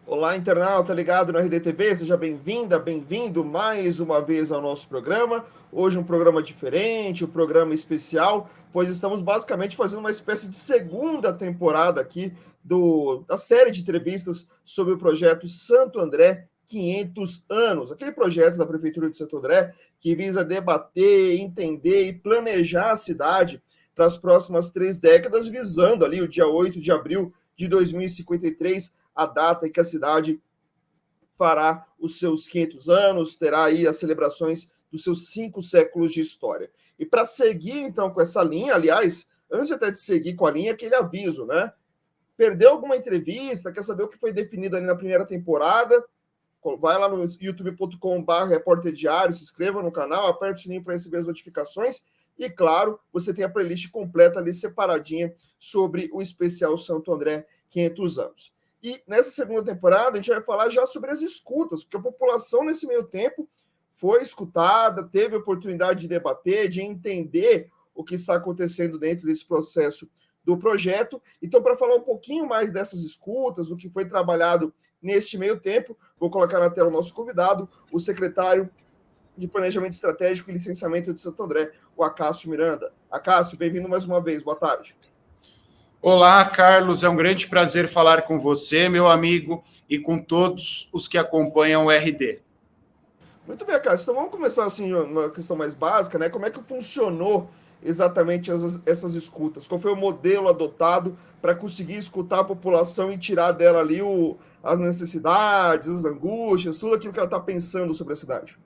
Olá, internauta ligado no RDTV, seja bem-vinda, bem-vindo mais uma vez ao nosso programa. Hoje um programa diferente, um programa especial, pois estamos basicamente fazendo uma espécie de segunda temporada aqui da série de entrevistas sobre o projeto Santo André 500 anos, aquele projeto da Prefeitura de Santo André que visa debater, entender e planejar a cidade para as próximas 3 décadas, visando ali o dia 8 de abril de 2053, a data em que a cidade fará os seus 500 anos, terá aí as celebrações dos seus 5 séculos de história. E para seguir, então, com essa linha, aliás, antes até de seguir com a linha, aquele aviso, né? Perdeu alguma entrevista, quer saber o que foi definido ali na primeira temporada? Vai lá no youtube.com/repórter diário, se inscreva no canal, aperte o sininho para receber as notificações e, claro, você tem a playlist completa ali separadinha sobre o especial Santo André 500 anos. E nessa segunda temporada a gente vai falar já sobre as escutas, porque a população nesse meio tempo foi escutada, teve a oportunidade de debater, de entender o que está acontecendo dentro desse processo do projeto. Então, para falar um pouquinho mais dessas escutas, do que foi trabalhado neste meio tempo, vou colocar na tela o nosso convidado, o secretário de Planejamento Estratégico e Licenciamento de Santo André, o Acácio Miranda. Acácio, bem-vindo mais uma vez, boa tarde. Olá, Carlos, é um grande prazer falar com você, meu amigo, e com todos os que acompanham o RD. Muito bem, Acácio, então vamos começar assim, uma questão mais básica, né? Como é que funcionou exatamente essas escutas? Qual foi o modelo adotado para conseguir escutar a população e tirar dela ali as necessidades, as angústias, tudo aquilo que ela está pensando sobre a cidade?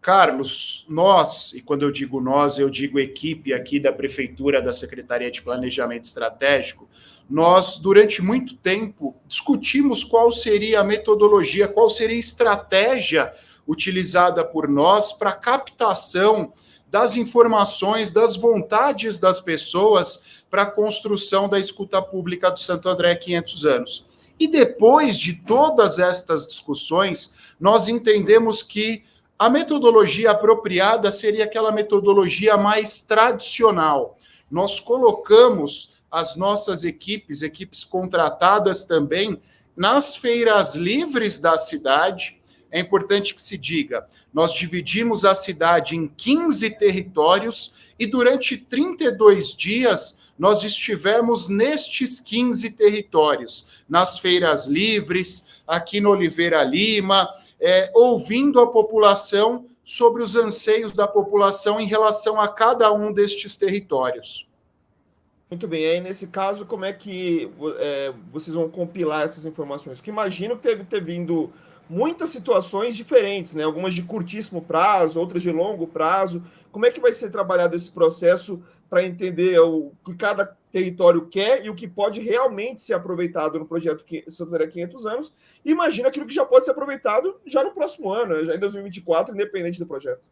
Carlos, nós, e quando eu digo nós, eu digo equipe aqui da Prefeitura, da Secretaria de Planejamento Estratégico, nós, durante muito tempo, discutimos qual seria a metodologia, qual seria a estratégia utilizada por nós para a captação das informações, das vontades das pessoas para a construção da escuta pública do Santo André 500 anos. E depois de todas estas discussões, nós entendemos que a metodologia apropriada seria aquela metodologia mais tradicional. Nós colocamos as nossas equipes contratadas também, nas feiras livres da cidade. É importante que se diga, nós dividimos a cidade em 15 territórios e durante 32 dias nós estivemos nestes 15 territórios, nas feiras livres, aqui no Oliveira Lima, ouvindo a população sobre os anseios da população em relação a cada um destes territórios. Muito bem, aí nesse caso, como é que vocês vão compilar essas informações? Porque imagino que deve ter vindo muitas situações diferentes, né? Algumas de curtíssimo prazo, outras de longo prazo. Como é que vai ser trabalhado esse processo para entender o que cada território quer e o que pode realmente ser aproveitado no projeto Santo André 500 anos? E imagina aquilo que já pode ser aproveitado já no próximo ano, já em 2024, independente do projeto.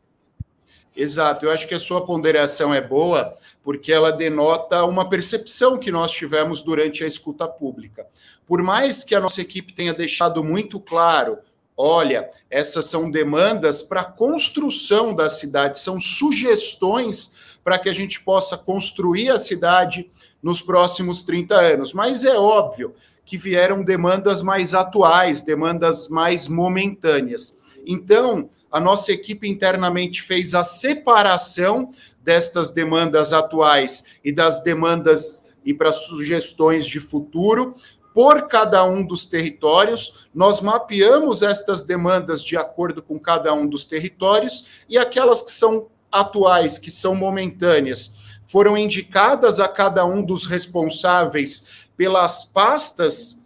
Exato, eu acho que a sua ponderação é boa, porque ela denota uma percepção que nós tivemos durante a escuta pública. Por mais que a nossa equipe tenha deixado muito claro, olha, essas são demandas para a construção da cidade, são sugestões para que a gente possa construir a cidade nos próximos 30 anos. Mas é óbvio que vieram demandas mais atuais, demandas mais momentâneas. Então, a nossa equipe internamente fez a separação destas demandas atuais e das demandas e para sugestões de futuro por cada um dos territórios. Nós mapeamos estas demandas de acordo com cada um dos territórios e aquelas que são atuais, que são momentâneas, foram indicadas a cada um dos responsáveis pelas pastas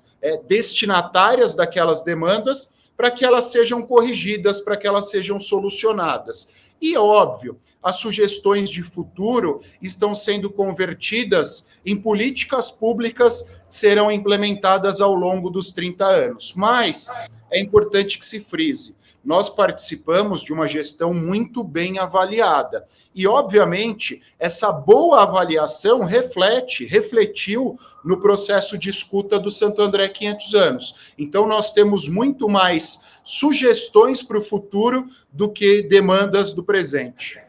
destinatárias daquelas demandas, para que elas sejam corrigidas, para que elas sejam solucionadas. E, óbvio, as sugestões de futuro estão sendo convertidas em políticas públicas que serão implementadas ao longo dos 30 anos. Mas é importante que se frise, nós participamos de uma gestão muito bem avaliada. E, obviamente, essa boa avaliação refletiu no processo de escuta do Santo André 500 anos. Então, nós temos muito mais sugestões para o futuro do que demandas do presente.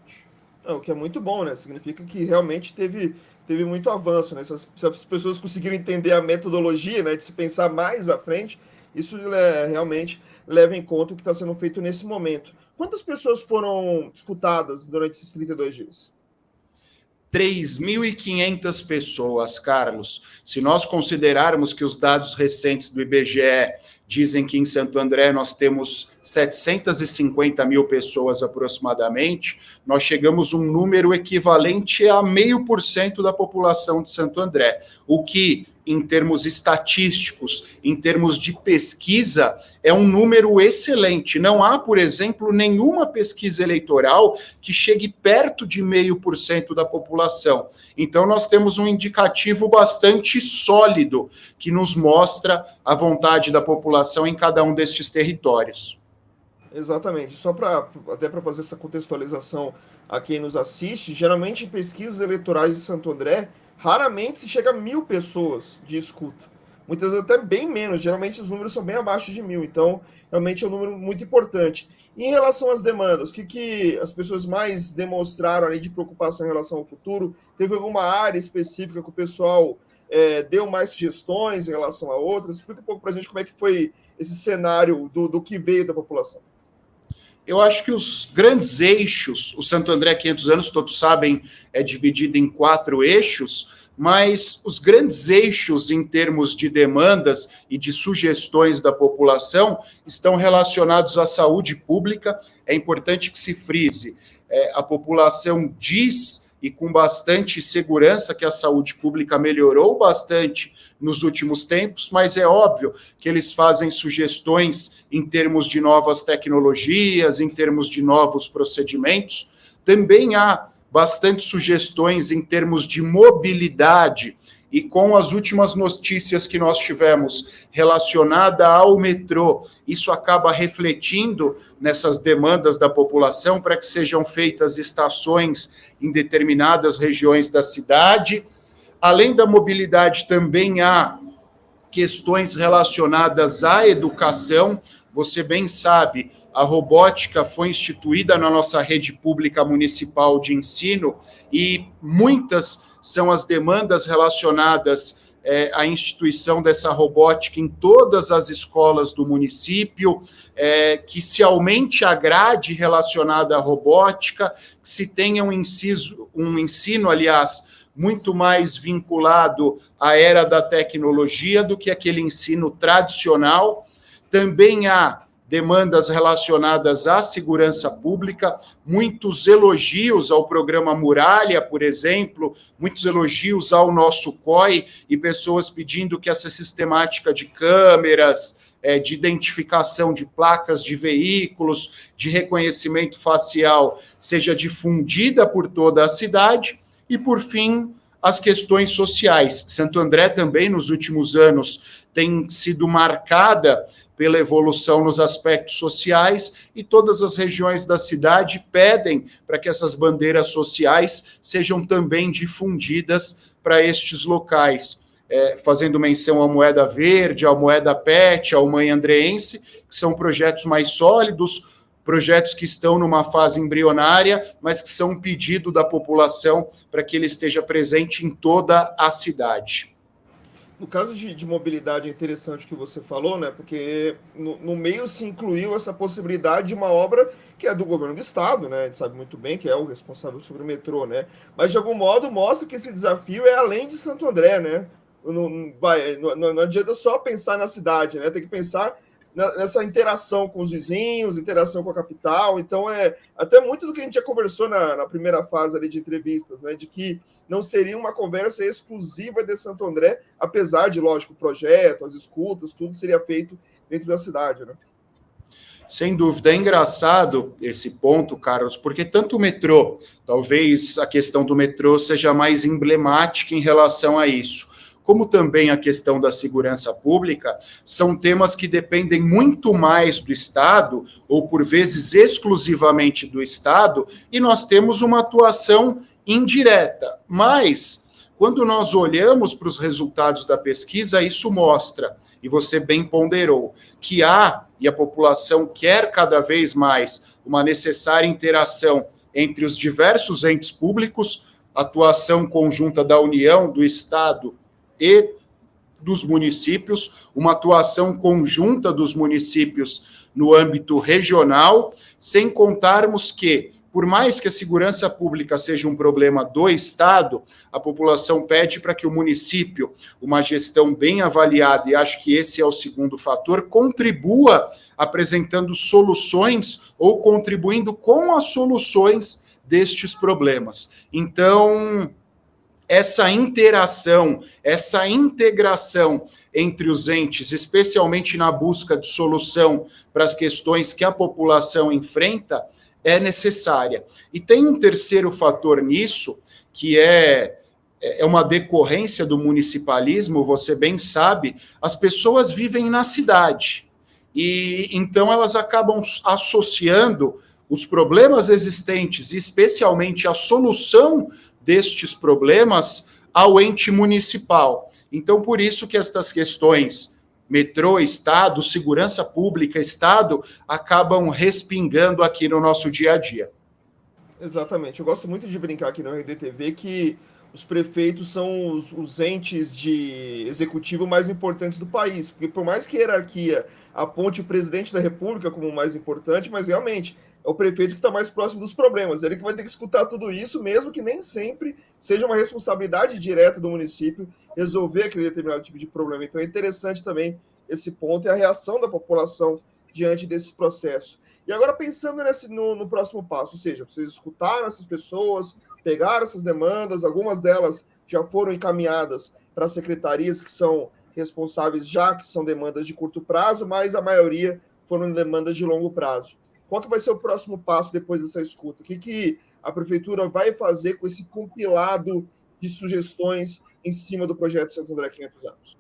O que é muito bom, né? Significa que realmente teve muito avanço, né? Se as pessoas conseguiram entender a metodologia, né, de se pensar mais à frente, Isso realmente leva em conta o que está sendo feito nesse momento. Quantas pessoas foram escutadas durante esses 32 dias? 3.500 pessoas, Carlos. Se nós considerarmos que os dados recentes do IBGE dizem que em Santo André nós temos 750 mil pessoas aproximadamente, nós chegamos a um número equivalente a 0,5% da população de Santo André, o que, em termos estatísticos, em termos de pesquisa, é um número excelente. Não há, por exemplo, nenhuma pesquisa eleitoral que chegue perto de 0,5% da população. Então, nós temos um indicativo bastante sólido que nos mostra a vontade da população em cada um destes territórios. Exatamente. Só até para fazer essa contextualização a quem nos assiste, geralmente em pesquisas eleitorais de Santo André, raramente se chega a 1.000 pessoas de escuta. Muitas vezes até bem menos, geralmente os números são bem abaixo de 1.000, então realmente é um número muito importante. E em relação às demandas, o que as pessoas mais demonstraram ali de preocupação em relação ao futuro? Teve alguma área específica que o pessoal deu mais sugestões em relação a outras? Explica um pouco para a gente como é que foi esse cenário do que veio da população. Eu acho que os grandes eixos, o Santo André 500 anos, todos sabem, é dividido em 4 eixos, mas os grandes eixos em termos de demandas e de sugestões da população estão relacionados à saúde pública. É importante que se frise, a população diz, e com bastante segurança, que a saúde pública melhorou bastante nos últimos tempos, mas é óbvio que eles fazem sugestões em termos de novas tecnologias, em termos de novos procedimentos. Também há bastante sugestões em termos de mobilidade, e com as últimas notícias que nós tivemos relacionada ao metrô, isso acaba refletindo nessas demandas da população para que sejam feitas estações em determinadas regiões da cidade. Além da mobilidade, também há questões relacionadas à educação. Você bem sabe, a robótica foi instituída na nossa rede pública municipal de ensino e muitas são as demandas relacionadas à instituição dessa robótica em todas as escolas do município, que se aumente a grade relacionada à robótica, que se tenha um ensino, muito mais vinculado à era da tecnologia do que aquele ensino tradicional. Também há demandas relacionadas à segurança pública, muitos elogios ao programa Muralha, por exemplo, muitos elogios ao nosso COI, e pessoas pedindo que essa sistemática de câmeras, de identificação de placas de veículos, de reconhecimento facial, seja difundida por toda a cidade. E, por fim, as questões sociais. Santo André também, nos últimos anos, tem sido marcada pela evolução nos aspectos sociais, e todas as regiões da cidade pedem para que essas bandeiras sociais sejam também difundidas para estes locais, fazendo menção à Moeda Verde, à Moeda PET, ao Mãe Andreense, que são projetos mais sólidos, projetos que estão numa fase embrionária, mas que são um pedido da população para que ele esteja presente em toda a cidade. No caso de mobilidade, é interessante o que você falou, né? Porque no meio se incluiu essa possibilidade de uma obra que é do governo do estado, né? A gente sabe muito bem que é o responsável sobre o metrô, né? Mas, de algum modo, mostra que esse desafio é além de Santo André, né? Não adianta só pensar na cidade, né? Tem que pensar nessa interação com os vizinhos, interação com a capital. Então, até muito do que a gente já conversou na primeira fase ali de entrevistas, né, de que não seria uma conversa exclusiva de Santo André, apesar de, lógico, o projeto, as escutas, tudo seria feito dentro da cidade, né? Sem dúvida, é engraçado esse ponto, Carlos, porque tanto o metrô, talvez a questão do metrô seja mais emblemática em relação a isso, como também a questão da segurança pública, são temas que dependem muito mais do Estado, ou por vezes exclusivamente do Estado, e nós temos uma atuação indireta. Mas, quando nós olhamos para os resultados da pesquisa, isso mostra, e você bem ponderou, que há, e a população quer cada vez mais, uma necessária interação entre os diversos entes públicos, atuação conjunta da União, do Estado e dos municípios, uma atuação conjunta dos municípios no âmbito regional, sem contarmos que, por mais que a segurança pública seja um problema do Estado, a população pede para que o município, uma gestão bem avaliada, e acho que esse é o segundo fator, contribua apresentando soluções ou contribuindo com as soluções destes problemas. Então, essa interação, essa integração entre os entes, especialmente na busca de solução para as questões que a população enfrenta, é necessária. E tem um terceiro fator nisso, que é uma decorrência do municipalismo, você bem sabe, as pessoas vivem na cidade. E então elas acabam associando os problemas existentes, especialmente a solução destes problemas, ao ente municipal. Então, por isso que estas questões metrô, Estado, segurança pública, Estado, acabam respingando aqui no nosso dia a dia. Exatamente. Eu gosto muito de brincar aqui no RDTV que os prefeitos são os entes de executivo mais importantes do país, porque por mais que a hierarquia aponte o presidente da República como o mais importante, mas realmente é o prefeito que está mais próximo dos problemas, ele que vai ter que escutar tudo isso, mesmo que nem sempre seja uma responsabilidade direta do município resolver aquele determinado tipo de problema. Então é interessante também esse ponto e a reação da população diante desses processos. E agora pensando no próximo passo, ou seja, vocês escutaram essas pessoas, pegaram essas demandas, algumas delas já foram encaminhadas para as secretarias que são responsáveis, já que são demandas de curto prazo, mas a maioria foram demandas de longo prazo. Qual que vai ser o próximo passo depois dessa escuta? O que a prefeitura vai fazer com esse compilado de sugestões em cima do projeto Santo André 500 anos?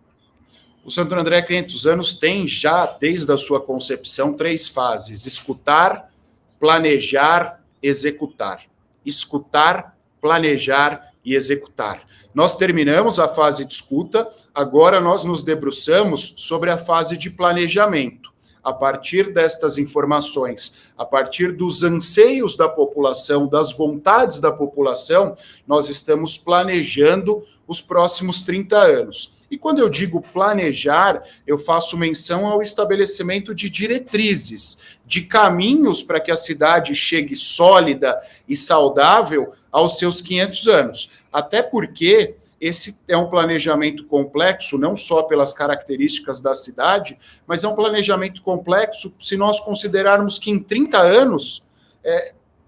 O Santo André 500 anos tem já, desde a sua concepção, 3 fases: escutar, planejar, executar. Escutar, planejar e executar. Nós terminamos a fase de escuta, agora nós nos debruçamos sobre a fase de planejamento. A partir destas informações, a partir dos anseios da população, das vontades da população, nós estamos planejando os próximos 30 anos. E quando eu digo planejar, eu faço menção ao estabelecimento de diretrizes, de caminhos para que a cidade chegue sólida e saudável aos seus 500 anos. Até porque esse é um planejamento complexo, não só pelas características da cidade, mas é um planejamento complexo se nós considerarmos que em 30 anos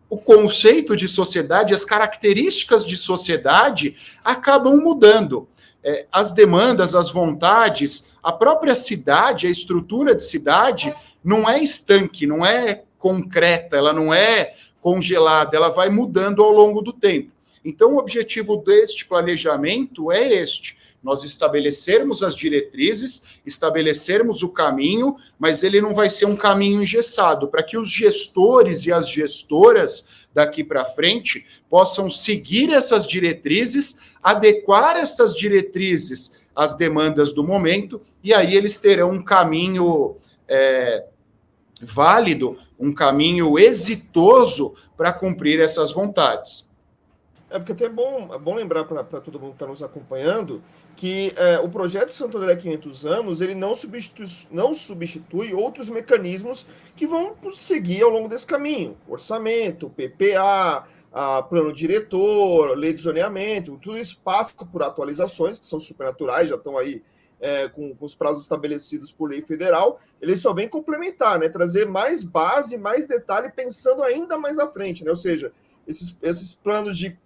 o conceito de sociedade, as características de sociedade acabam mudando. As demandas, as vontades, a própria cidade, a estrutura de cidade não é estanque, não é concreta, ela não é congelada, ela vai mudando ao longo do tempo. Então, o objetivo deste planejamento é este: nós estabelecermos as diretrizes, estabelecermos o caminho, mas ele não vai ser um caminho engessado, para que os gestores e as gestoras daqui para frente possam seguir essas diretrizes, adequar essas diretrizes às demandas do momento, e aí eles terão um caminho válido, um caminho exitoso para cumprir essas vontades. Porque até é bom lembrar para todo mundo que está nos acompanhando que o projeto Santo André 500 anos ele não substitui outros mecanismos que vão seguir ao longo desse caminho. Orçamento, PPA, plano diretor, lei de zoneamento, tudo isso passa por atualizações que são supernaturais, já estão aí com os prazos estabelecidos por lei federal. Ele só vem complementar, né, trazer mais base, mais detalhe, pensando ainda mais à frente, né? Ou seja, esses planos de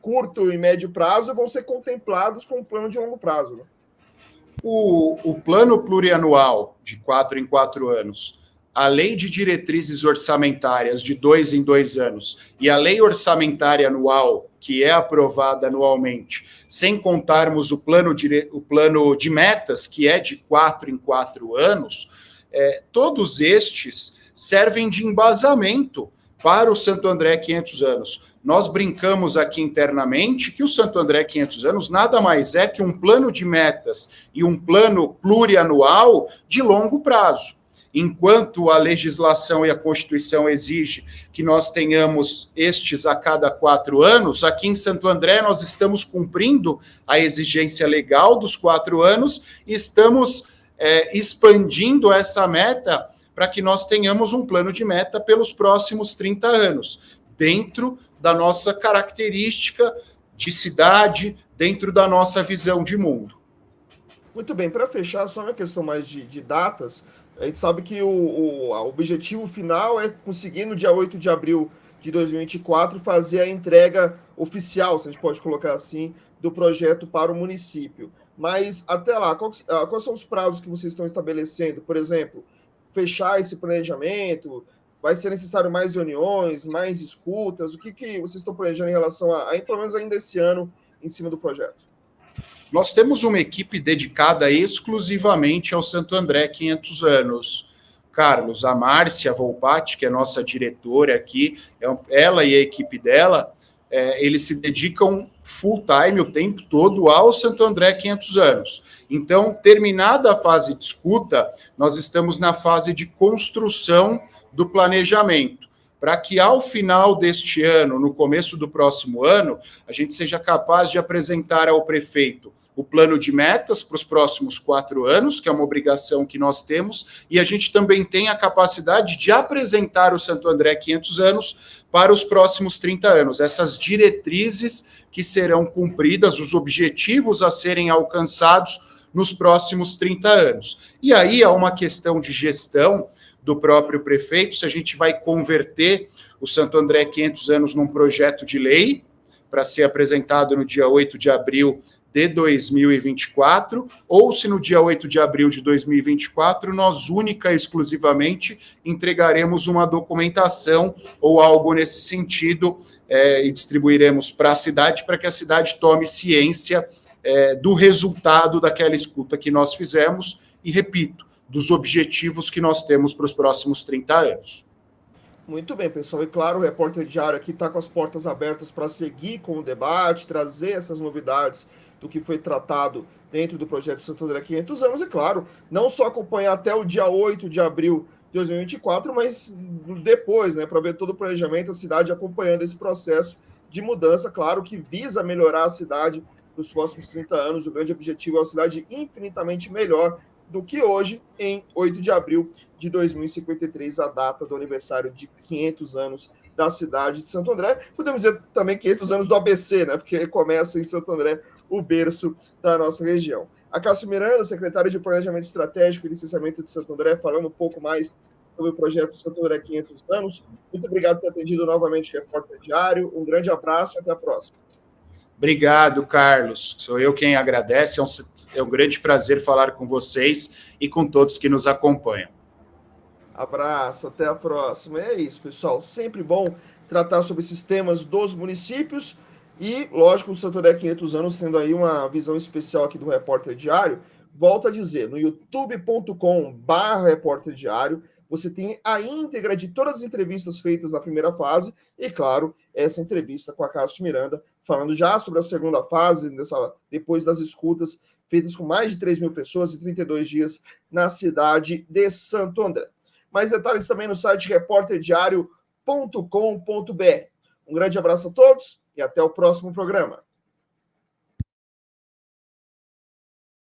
curto e médio prazo vão ser contemplados com um plano de longo prazo. Né? O plano plurianual de 4 em 4 anos, a lei de diretrizes orçamentárias de 2 em 2 anos e a lei orçamentária anual, que é aprovada anualmente, sem contarmos o plano de metas, que é de 4 em 4 anos, todos estes servem de embasamento para o Santo André 500 anos. Nós brincamos aqui internamente que o Santo André 500 anos nada mais que um plano de metas e um plano plurianual de longo prazo. enquanto a legislação e a Constituição exigem que nós tenhamos estes a cada 4 anos, aqui em Santo André nós estamos cumprindo a exigência legal dos 4 anos e estamos expandindo essa meta para que nós tenhamos um plano de meta pelos próximos 30 anos, dentro da nossa característica de cidade, dentro da nossa visão de mundo. Muito bem, para fechar, só uma questão mais de datas, a gente sabe que o objetivo final é conseguir no dia 8 de abril de 2024 fazer a entrega oficial, se a gente pode colocar assim, do projeto para o município. Mas até lá, quais são os prazos que vocês estão estabelecendo? Por exemplo, fechar esse planejamento, vai ser necessário mais reuniões, mais escutas? O que vocês estão planejando em relação pelo menos ainda esse ano, em cima do projeto? Nós temos uma equipe dedicada exclusivamente ao Santo André 500 anos. Carlos, a Márcia Volpatti, que é nossa diretora aqui, ela e a equipe dela, eles se dedicam full time, o tempo todo, ao Santo André 500 anos. Então, terminada a fase de escuta, nós estamos na fase de construção do planejamento, para que ao final deste ano, no começo do próximo ano, a gente seja capaz de apresentar ao prefeito o plano de metas para os próximos 4 anos, que é uma obrigação que nós temos, e a gente também tem a capacidade de apresentar o Santo André 500 anos para os próximos 30 anos. Essas diretrizes que serão cumpridas, os objetivos a serem alcançados nos próximos 30 anos. E aí há uma questão de gestão do próprio prefeito, se a gente vai converter o Santo André 500 anos num projeto de lei para ser apresentado no dia 8 de abril de 2024, ou se no dia 8 de abril de 2024 nós única e exclusivamente entregaremos uma documentação ou algo nesse sentido e distribuiremos para a cidade, para que a cidade tome ciência do resultado daquela escuta que nós fizemos e, repito, dos objetivos que nós temos para os próximos 30 anos. Muito bem, pessoal. E claro, o Repórter Diário aqui está com as portas abertas para seguir com o debate, trazer essas novidades do que foi tratado dentro do projeto Santo André 500 anos, e claro, não só acompanhar até o dia 8 de abril de 2024, mas depois, né, para ver todo o planejamento, a cidade acompanhando esse processo de mudança, claro, que visa melhorar a cidade nos próximos 30 anos. O grande objetivo é uma cidade infinitamente melhor do que hoje, em 8 de abril de 2053, a data do aniversário de 500 anos da cidade de Santo André. Podemos dizer também 500 anos do ABC, né? Porque começa em Santo André, o berço da nossa região. A Cássio Miranda, secretária de Planejamento Estratégico e Licenciamento de Santo André, falando um pouco mais sobre o projeto Santo André 500 anos. Muito obrigado por ter atendido novamente o Repórter Diário. Um grande abraço e até a próxima. Obrigado, Carlos. Sou eu quem agradece. É um grande prazer falar com vocês e com todos que nos acompanham. Abraço, até a próxima. É isso, pessoal. Sempre bom tratar sobre esses temas dos municípios e, lógico, o Santo André 500 anos tendo aí uma visão especial aqui do Repórter Diário. Volto a dizer, no youtube.com/Repórter Diário, você tem a íntegra de todas as entrevistas feitas na primeira fase e, claro, essa entrevista com a Cássio Miranda, falando já sobre a segunda fase, depois das escutas feitas com mais de 3 mil pessoas em 32 dias na cidade de Santo André. Mais detalhes também no site repórterdiario.com.br. Um grande abraço a todos e até o próximo programa.